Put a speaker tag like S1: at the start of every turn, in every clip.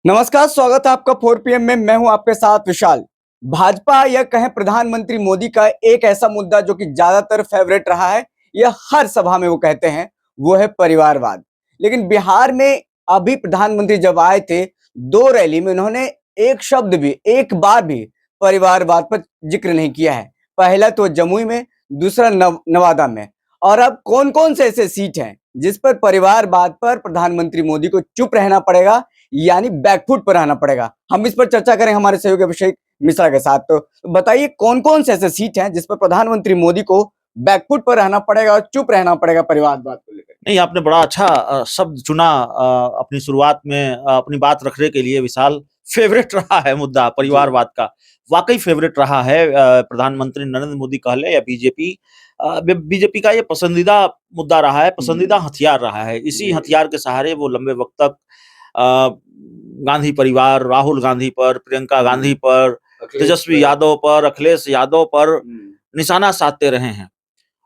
S1: नमस्कार, स्वागत है आपका 4 पीएम में। मैं हूं आपके साथ विशाल। भाजपा या कहें प्रधानमंत्री मोदी का एक ऐसा मुद्दा जो कि ज्यादातर फेवरेट रहा है, यह हर सभा में वो कहते हैं, वो है परिवारवाद। लेकिन बिहार में अभी प्रधानमंत्री जब आए थे, 2 रैली में उन्होंने एक शब्द भी, एक बार भी परिवारवाद पर जिक्र नहीं किया है। पहला तो जमुई में, दूसरा नवादा में। और अब कौन-कौन से ऐसे सीट हैं जिस पर परिवारवाद पर प्रधानमंत्री मोदी को चुप रहना पड़ेगा, यानी बैकफुट पर आना पड़ेगा। हम इस पर चर्चा करें हमारे सहयोगी अभिषेक मिश्रा के साथ। तो बताइए कौन-कौन से ऐसे सीट हैं जिस पर प्रधानमंत्री मोदी को बैकफुट पर रहना पड़ेगा और चुप रहना पड़ेगा परिवारवाद को लेकर?
S2: नहीं, आपने बड़ा अच्छा शब्द चुना अपनी शुरुआत में अपनी बात रखने के लिए विशाल। फेवरेट रहा है मुद्दा
S1: जी।
S2: परिवारवाद का, वाक़ई फेवरेट रहा है। प्रधानमंत्री नरेंद्र मोदी कह लें या बीजेपी, बीजेपी का ये पसंदीदा मुद्दा रहा है, पसंदीदा हथियार रहा है। इसी
S1: जी।
S2: हथियार के सहारे वो लंबे वक़्त तक अ, गांधी परिवार, राहुल गांधी पर, प्रियंका गांधी पर, तेजस्वी यादव पर, अखिलेश यादव पर निशाना साधते रहे हैं।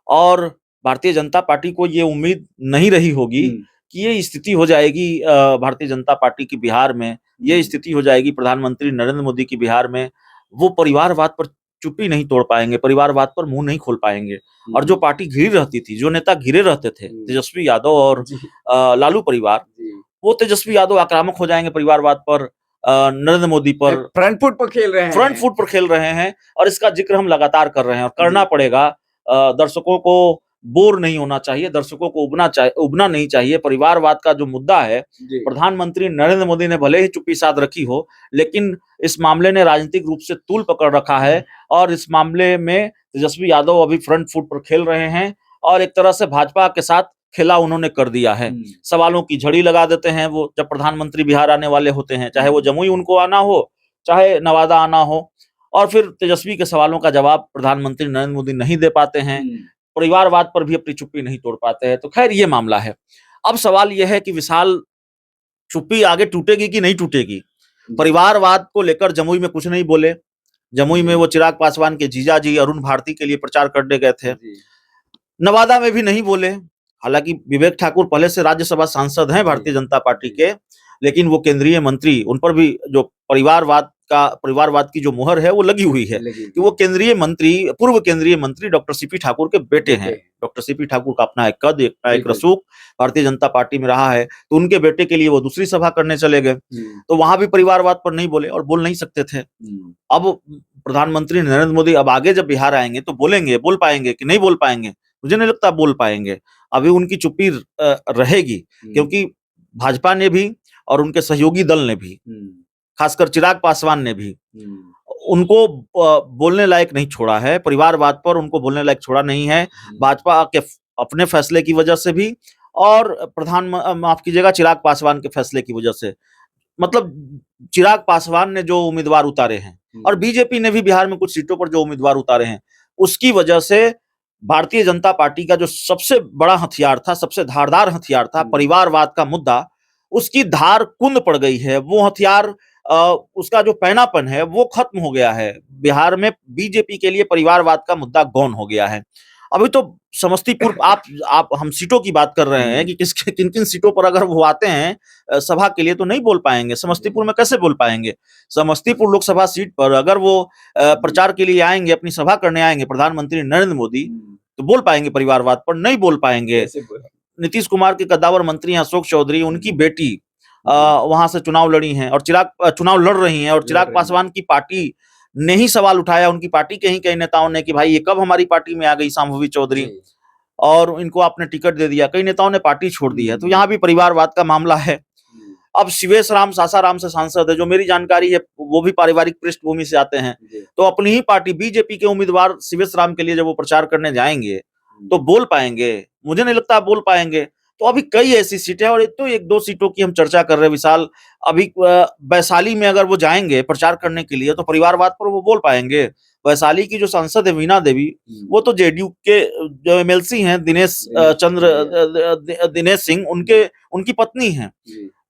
S2: और भारतीय जनता पार्टी को ये उम्मीद नहीं रही होगी कि ये स्थिति हो जाएगी भारतीय जनता पार्टी की बिहार में, ये स्थिति हो जाएगी प्रधानमंत्री नरेंद्र मोदी की बिहार में। वो परिवारवाद पर चुप्पी नहीं तोड़ पाएँगे, परिवारवाद पर मुँह नहीं खोल पाएँगे। और जो पार्टी घिरी रहती थी, जो नेता घिरे रहते थे, तेजस्वी यादव और लालू परिवार, वो तेजस्वी यादव आक्रामक हो जाएँगे परिवारवाद पर, नरेंद्र मोदी पर।
S1: फ्रंट फुट पर खेल रहे हैं।
S2: फ्रंट फुट पर खेल रहे हैं और इसका जिक्र हम लगातार कर रहे हैं और करना पड़ेगा। दर्शकों को बोर नहीं होना चाहिए, दर्शकों को उबना नहीं चाहिए। परिवारवाद का जो मुद्दा है, प्रधानमंत्री नरेंद्र मोदी ने भले ही चुप्पी साध रखी हो, लेकिन इस मामले ने राजनीतिक रूप से तूल पकड़ रखा है और इस मामले में तेजस्वी यादव अभी फ्रंट फुट पर खेल रहे हैं और एक तरह से भाजपा के साथ खेला उन्होंने कर दिया है। सवालों की झड़ी लगा देते हैं वो जब प्रधानमंत्री बिहार आने वाले होते हैं, चाहे वो जमुई उनको आना हो, चाहे नवादा आना हो, और फिर तेजस्वी के सवालों का जवाब प्रधानमंत्री नरेंद्र मोदी नहीं दे पाते हैं। परिवारवाद पर भी अपनी चुप्पी नहीं तोड़ पाते हैं। तो खैर ये मामला है। अब सवाल ये है कि विशाल, चुप्पी आगे टूटेगी कि नहीं टूटेगी? परिवारवाद को लेकर जमुई में कुछ नहीं बोले। जमुई में वो चिराग पासवान के जीजाजी अरुण भारती के लिए प्रचार करने गए थे। नवादा में भी नहीं बोले। हालांकि विवेक ठाकुर पहले से राज्यसभा सांसद हैं भारतीय जनता पार्टी के, लेकिन वो केंद्रीय मंत्री, उन पर भी जो परिवारवाद की जो मुहर है वो लगी हुई है कि वो केंद्रीय मंत्री, पूर्व केंद्रीय मंत्री डॉक्टर सीपी ठाकुर के बेटे हैं। डॉक्टर सीपी ठाकुर का अपना एक कद, एक रसूख भारतीय जनता पार्टी में रहा है, तो उनके बेटे के लिए वो दूसरी सभा करने चले गए, तो वहां भी परिवारवाद पर नहीं बोले और बोल नहीं सकते थे। अब प्रधानमंत्री नरेंद्र मोदी अब आगे जब बिहार आएंगे तो बोलेंगे, बोल पाएंगे कि नहीं बोल पाएंगे? मुझे नहीं लगता बोल पाएंगे। अभी उनकी चुप्पी रहेगी, क्योंकि भाजपा ने भी और उनके सहयोगी दल ने भी, खासकर चिराग पासवान ने भी उनको बोलने लायक नहीं छोड़ा है। परिवारवाद पर उनको बोलने लायक छोड़ा नहीं है, भाजपा के अपने फैसले की वजह से भी और माफ कीजिएगा, चिराग पासवान के फैसले की वजह से। मतलब चिराग पासवान ने जो उम्मीदवार उतारे हैं और बीजेपी ने भी बिहार में कुछ सीटों पर जो उम्मीदवार उतारे हैं, उसकी वजह से भारतीय जनता पार्टी का जो सबसे बड़ा हथियार था, सबसे धारदार हथियार था, परिवारवाद का मुद्दा, उसकी धार कुंद पड़ गई है। वो हथियार, उसका जो पैनापन है वो खत्म हो गया है। बिहार में बीजेपी के लिए परिवारवाद का मुद्दा गौन हो गया है। अभी तो समस्तीपुर, आप हम सीटों की बात कर रहे हैं कि किन किन सीटों पर अगर वो आते हैं सभा के लिए तो नहीं बोल पाएंगे। समस्तीपुर में कैसे बोल पाएंगे? समस्तीपुर लोकसभा सीट पर अगर वो प्रचार के लिए आएंगे, अपनी सभा करने आएंगे प्रधानमंत्री नरेंद्र मोदी, तो बोल पाएंगे परिवारवाद पर? नहीं बोल पाएंगे। नीतीश कुमार के कद्दावर मंत्री अशोक चौधरी, उनकी बेटी वहां से चुनाव लड़ी हैं और चुनाव लड़ रही हैं, और चिराग पासवान की पार्टी ने ही सवाल उठाया, उनकी पार्टी के ही कई नेताओं ने, कि भाई ये कब हमारी पार्टी में आ गई शांभवी चौधरी, और इनको आपने टिकट दे दिया। कई नेताओं ने पार्टी छोड़ दी है। तो यहाँ भी परिवारवाद का मामला है। अब शिवेश राम सासाराम से सांसद है, जो मेरी जानकारी है वो भी पारिवारिक पृष्ठभूमि से आते हैं, तो अपनी ही पार्टी बीजेपी के उम्मीदवार शिवेश राम के लिए जब वो प्रचार करने जाएंगे तो बोल पाएंगे? मुझे नहीं लगता बोल पाएंगे। तो अभी कई ऐसी सीटें, और तो एक दो सीटों की हम चर्चा कर रहे हैं विशाल। अभी वैशाली में अगर वो जाएंगे प्रचार करने के लिए तो परिवारवाद पर वो बोल पाएंगे? वैशाली की जो सांसद है वीणा देवी, वो तो जेडीयू के जो एमएलसी हैं, दिनेश सिंह, उनकी पत्नी हैं।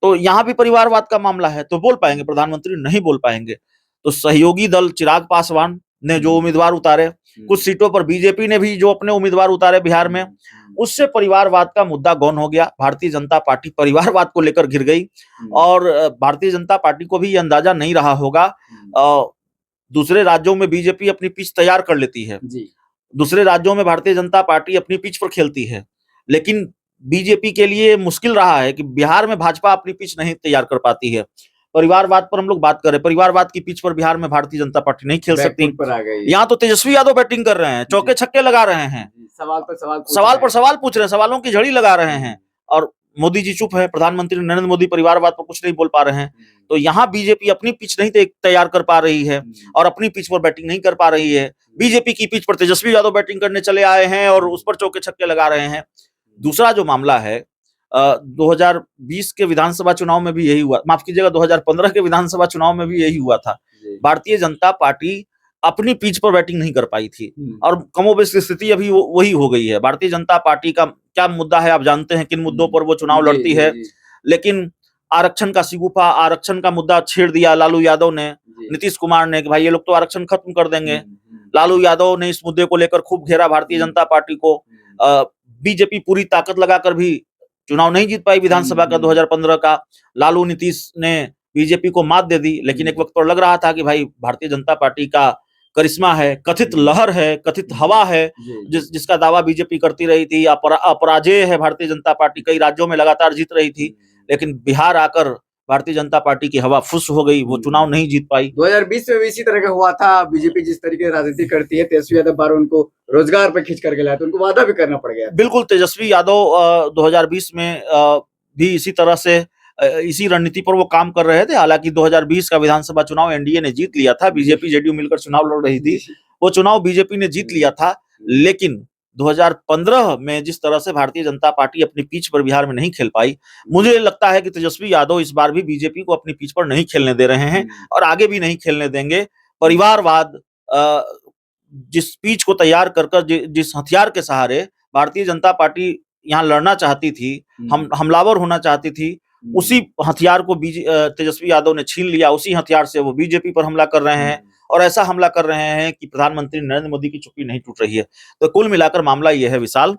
S2: तो यहाँ भी परिवारवाद का मामला है, तो बोल पाएंगे? प्रधानमंत्री नहीं बोल पाएंगे। तो सहयोगी दल चिराग पासवान ने जो उम्मीदवार उतारे, कुछ सीटों पर बीजेपी ने भी जो अपने उम्मीदवार उतारे बिहार में, उससे परिवारवाद का मुद्दा गौन हो गया। भारतीय जनता पार्टी परिवारवाद को लेकर घिर गई और भारतीय जनता पार्टी को भी ये अंदाजा नहीं रहा होगा। दूसरे राज्यों में बीजेपी अपनी पिच तैयार कर लेती है, दूसरे राज्यों में भारतीय जनता पार्टी अपनी पिच पर खेलती है, लेकिन बीजेपी के लिए मुश्किल रहा है कि बिहार में भाजपा अपनी पिच नहीं तैयार कर पाती है। परिवारवाद पर हम लोग बात करें, परिवारवाद की पिच पर बिहार में भारतीय जनता पार्टी नहीं खेल सकती। यहाँ तो तेजस्वी यादव बैटिंग कर रहे हैं, चौके छक्के लगा रहे हैं, सवाल पर सवाल पूछ रहे हैं, सवालों की झड़ी लगा रहे हैं, और मोदी जी चुप है। प्रधानमंत्री नरेंद्र मोदी परिवारवाद पर कुछ नहीं बोल पा रहे हैं। तो यहाँ बीजेपी अपनी पिच नहीं तैयार कर पा रही है और अपनी पिच पर बैटिंग नहीं कर पा रही है। बीजेपी की पिच पर तेजस्वी यादव बैटिंग करने चले आए हैं और उस पर चौके छक्के लगा रहे हैं। दूसरा जो मामला है, 2020 के विधानसभा चुनाव में भी यही हुआ, माफ कीजिएगा 2015 के विधानसभा चुनाव में भी यही हुआ था। भारतीय जनता पार्टी अपनी पिच पर बैटिंग नहीं कर पाई थी और कमोबेश की स्थिति अभी वही हो गई है। भारतीय जनता पार्टी का क्या मुद्दा है, आप जानते हैं किन मुद्दों पर वो चुनाव लड़ती है, लेकिन आरक्षण का शिगुफा, आरक्षण का मुद्दा छेड़ दिया लालू यादव ने, नीतीश कुमार ने कि भाई ये लोग तो आरक्षण खत्म कर देंगे। लालू यादव ने इस मुद्दे को लेकर खूब घेरा भारतीय जनता पार्टी को। बीजेपी पूरी ताकत लगाकर भी चुनाव नहीं जीत पाई विधानसभा का 2015 का। लालू नीतीश ने बीजेपी को मात दे दी, लेकिन एक वक्त पर लग रहा था कि भाई भारतीय जनता पार्टी का करिश्मा है, कथित लहर है, कथित हवा है, जिसका दावा बीजेपी करती रही थी। अपराजेय है भारतीय जनता पार्टी, कई राज्यों में लगातार जीत रही थी, लेकिन बिहार आकर भारतीय जनता पार्टी की हवा फुस हो गई, वो चुनाव नहीं जीत पाई।
S1: 2020 में भी इसी तरह का हुआ था। बीजेपी जिस तरीके से राजनीति करती है, तेजस्वी यादव बार उनको रोजगार पे खींच करके लाया, तो उनको वादा भी करना पड़ गया।
S2: बिल्कुल, तेजस्वी यादव 2020 में भी इसी तरह से इसी रणनीति पर वो काम कर रहे थे। हालांकि 2020 का विधानसभा चुनाव एनडीए ने जीत लिया था, बीजेपी जेडीयू मिलकर चुनाव लड़ रही थी, वो चुनाव बीजेपी ने जीत लिया था। लेकिन 2015 में जिस तरह से भारतीय जनता पार्टी अपनी पिच पर बिहार में नहीं खेल पाई, मुझे लगता है कि तेजस्वी यादव इस बार भी बीजेपी को अपनी पिच पर नहीं खेलने दे रहे हैं और आगे भी नहीं खेलने देंगे। परिवारवाद जिस पिच को तैयार कर जिस हथियार के सहारे भारतीय जनता पार्टी यहाँ लड़ना चाहती थी, हमलावर होना चाहती थी, उसी हथियार को तेजस्वी यादव ने छीन लिया। उसी हथियार से वो बीजेपी पर हमला कर रहे हैं और ऐसा हमला कर रहे हैं कि प्रधानमंत्री नरेंद्र मोदी की चुप्पी नहीं टूट रही है। तो कुल मिलाकर मामला यह है विशाल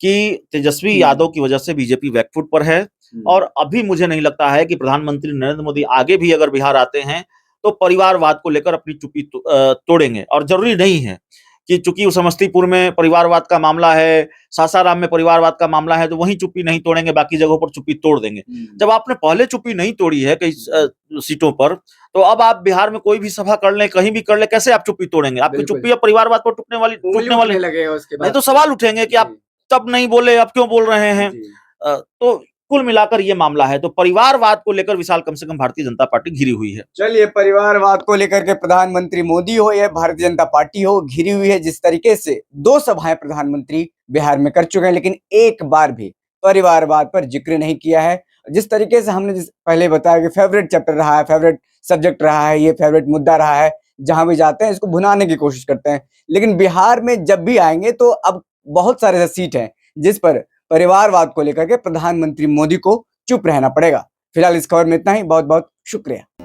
S2: कि तेजस्वी यादव की वजह से बीजेपी बैकफुट पर है और अभी मुझे नहीं लगता है कि प्रधानमंत्री नरेंद्र मोदी आगे भी अगर बिहार आते हैं तो परिवारवाद को लेकर अपनी चुप्पी तोड़ेंगे। और जरूरी नहीं है कि चूंकि समस्तीपुर में परिवारवाद का मामला है, सासाराम में परिवारवाद का मामला है, तो वहीं चुप्पी नहीं तोड़ेंगे, बाकी जगहों पर चुप्पी तोड़ देंगे। जब आपने पहले चुप्पी नहीं तोड़ी है कई सीटों पर, तो अब आप बिहार में कोई भी सभा कर लें, कहीं भी कर लें, कैसे आप चुप्पी तोड़ेंगे? आपकी चुप्पी अब परिवारवाद पर टूटने वाली
S1: लगेगा, उसके बाद
S2: नहीं तो सवाल उठेंगे कि आप तब नहीं बोले, अब क्यों बोल रहे हैं? तो कुल मिलाकर ये मामला है। तो परिवारवाद को लेकर विशाल कम से कम भारतीय जनता पार्टी घिरी हुई है।
S1: चलिए, परिवारवाद को लेकर के प्रधानमंत्री मोदी हो या भारतीय जनता पार्टी हो, घिरी हुई है। जिस तरीके से 2 सभाएं प्रधानमंत्री बिहार में कर चुके हैं, लेकिन एक बार भी परिवारवाद पर जिक्र नहीं किया है। जिस तरीके से हमने पहले बताया कि फेवरेट चैप्टर रहा है, फेवरेट सब्जेक्ट रहा है, ये फेवरेट मुद्दा रहा है, जहां भी जाते हैं इसको भुनाने की कोशिश करते हैं। लेकिन बिहार में जब भी आएंगे तो अब बहुत सारे ऐसे सीट हैं जिस पर परिवारवाद को लेकर के प्रधानमंत्री मोदी को चुप रहना पड़ेगा। फिलहाल इस खबर में इतना ही। बहुत बहुत शुक्रिया।